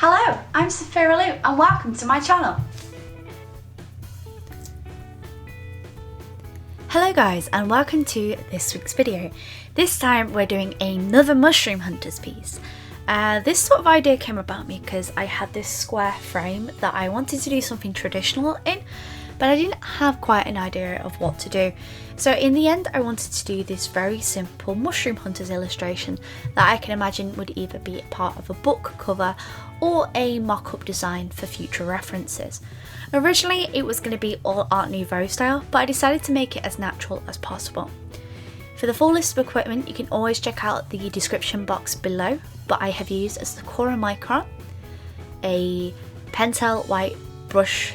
Hello, I'm Sophiralou and welcome to my channel. Hello guys and welcome to this week's video. This time we're doing another Mushroom Hunters piece. This sort of idea came about me because I had this square frame that I wanted to do something traditional in, but I didn't have quite an idea of what to do. So in the end I wanted to do this very simple Mushroom Hunters illustration that I can imagine would either be a part of a book cover or a mock-up design for future references. Originally it was going to be all Art Nouveau style, but I decided to make it as natural as possible. For the full list of equipment you can always check out the description box below, but I have used a Sakura micron, a Pentel white brush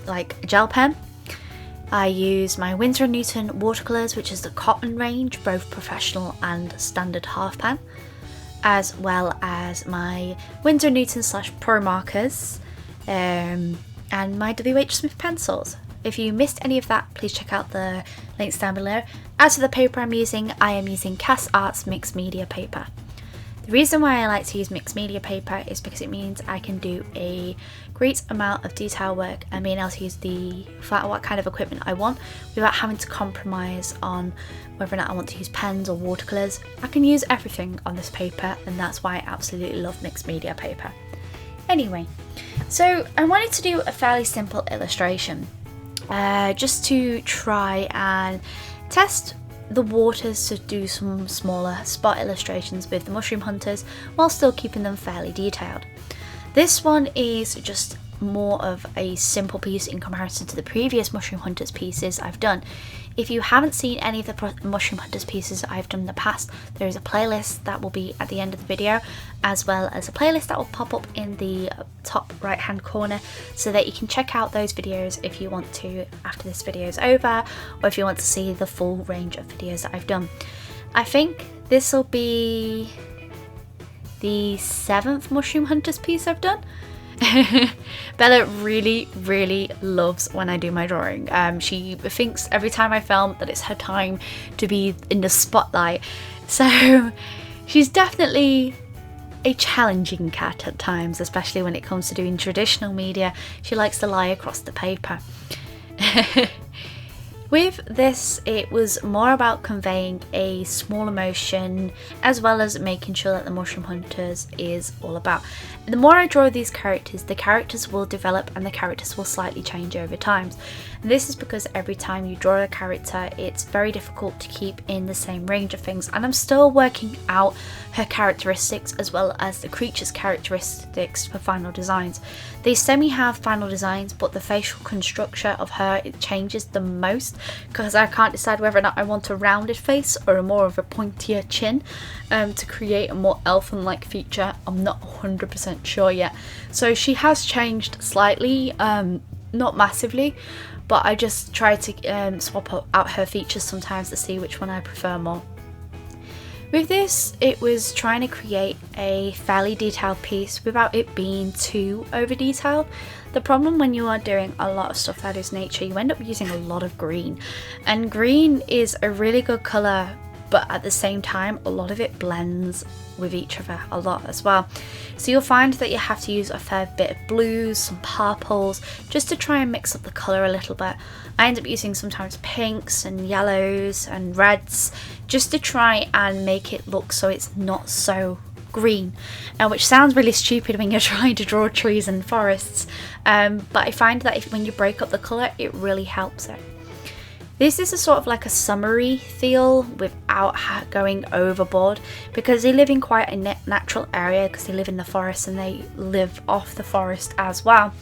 like gel pen. I use my Windsor and Newton watercolours, which is the Cotman range, both professional and standard half pan, as well as my Windsor and Newton / promarkers and my Whsmith pencils. If you missed any of that, please check out the links down below. As for the paper I'm using, I am using Cas Arts mixed media paper. The reason why I like to use mixed media paper is because it means I can do a great amount of detail work and being able to use what kind of equipment I want without having to compromise on whether or not I want to use pens or watercolours. I can use everything on this paper, and that's why I absolutely love mixed media paper. Anyway, so I wanted to do a fairly simple illustration just to try and test the waters to do some smaller spot illustrations with the Mushroom Hunters while still keeping them fairly detailed. This one is just more of a simple piece in comparison to the previous Mushroom Hunters pieces I've done. If you haven't seen any of the Mushroom Hunters pieces I've done in the past, there is a playlist that will be at the end of the video, as well as a playlist that will pop up in the top right hand corner so that you can check out those videos if you want to after this video is over, or if you want to see the full range of videos that I've done. I think this will be the 7th Mushroom Hunters piece I've done. Bella really loves when I do my drawing. She thinks every time I film that it's her time to be in the spotlight, so she's definitely a challenging cat at times, especially when it comes to doing traditional media. She likes to lie across the paper. With this, it was more about conveying a small emotion as well as making sure that the Mushroom Hunters is all about. The more I draw these characters, the characters will develop and the characters will slightly change over time. And this is because every time you draw a character, it's very difficult to keep in the same range of things, and I'm still working out her characteristics as well as the creature's characteristics for final designs. They semi-have final designs, but the facial construction of her, it changes the most because I can't decide whether or not I want a rounded face or a more of a pointier chin to create a more elfin-like feature. I'm not 100% sure yet. So she has changed slightly, not massively, but I just try to swap out her features sometimes to see which one I prefer more. With this, it was trying to create a fairly detailed piece without it being too over detailed. The problem when you are doing a lot of stuff that is nature, you end up using a lot of green, and green is a really good colour, but at the same time a lot of it blends with each other a lot as well. So you'll find that you have to use a fair bit of blues, some purples, just to try and mix up the colour a little bit. I end up using sometimes pinks and yellows and reds just to try and make it look so it's not so green, which sounds really stupid when you're trying to draw trees and forests, but I find that when you break up the colour, it really helps it. This is a sort of like a summery feel without going overboard, because they live in quite a natural area, because they live in the forest and they live off the forest as well.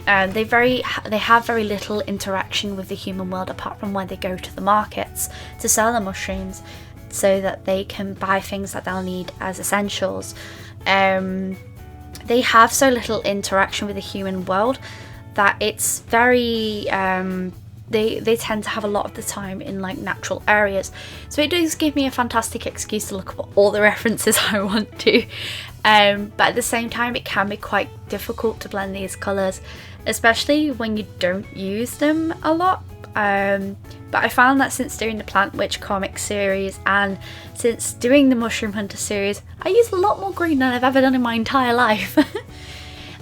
They have very little interaction with the human world apart from when they go to the markets to sell the mushrooms so that they can buy things that they'll need as essentials. They have so little interaction with the human world that it's very they tend to have a lot of the time in like natural areas, so it does give me a fantastic excuse to look up all the references I want to. But at the same time, it can be quite difficult to blend these colours, especially when you don't use them a lot. But I found that since doing the Plant Witch comic series and since doing the Mushroom Hunter series, I use a lot more green than I've ever done in my entire life.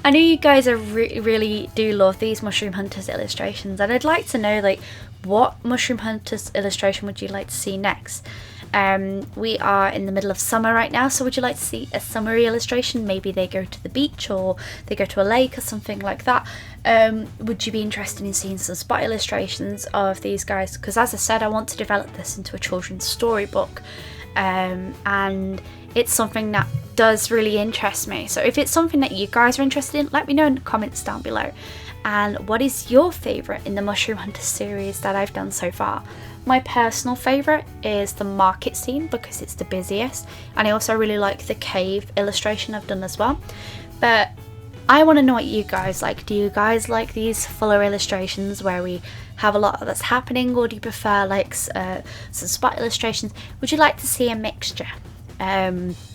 I know you guys are really do love these Mushroom Hunters illustrations, and I'd like to know, like, what Mushroom Hunters illustration would you like to see next? We are in the middle of summer right now, so would you like to see a summery illustration? Maybe they go to the beach or they go to a lake or something like that. Would you be interested in seeing some spot illustrations of these guys? Because as I said, I want to develop this into a children's storybook, and it's something that does really interest me. So if it's something that you guys are interested in, let me know in the comments down below. And what is your favourite in the Mushroom Hunter series that I've done so far? My personal favourite is the market scene because it's the busiest, and I also really like the cave illustration I've done as well. But I want to know what you guys like. Do you guys like these fuller illustrations where we have a lot that's happening, or do you prefer like some spot illustrations? Would you like to see a mixture?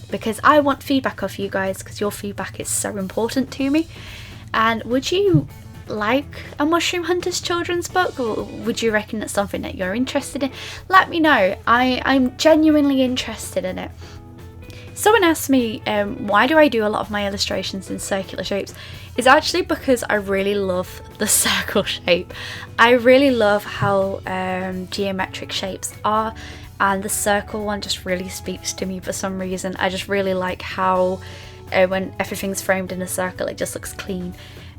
Because I want feedback off you guys, because your feedback is so important to me. And would you like a Mushroom Hunters children's book, or would you reckon it's something that you're interested in? Let me know. I'm genuinely interested in it. Someone asked me why do I do a lot of my illustrations in circular shapes. It's actually because I really love the circle shape. I really love how geometric shapes are, and the circle one just really speaks to me for some reason. I just really like how when everything's framed in a circle, it just looks clean.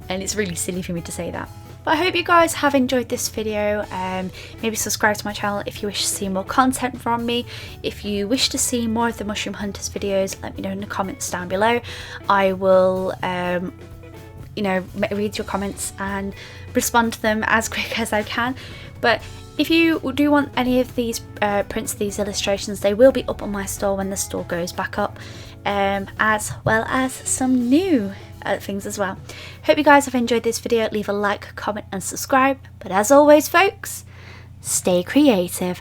And it's really silly for me to say that. But I hope you guys have enjoyed this video. Maybe subscribe to my channel if you wish to see more content from me. If you wish to see more of the Mushroom Hunters videos, let me know in the comments down below. I will read your comments and respond to them as quick as I can. But if you do want any of these prints, these illustrations, they will be up on my store when the store goes back up, as well as some new things as well. Hope you guys have enjoyed this video. Leave a like, comment and subscribe. But as always folks, stay creative.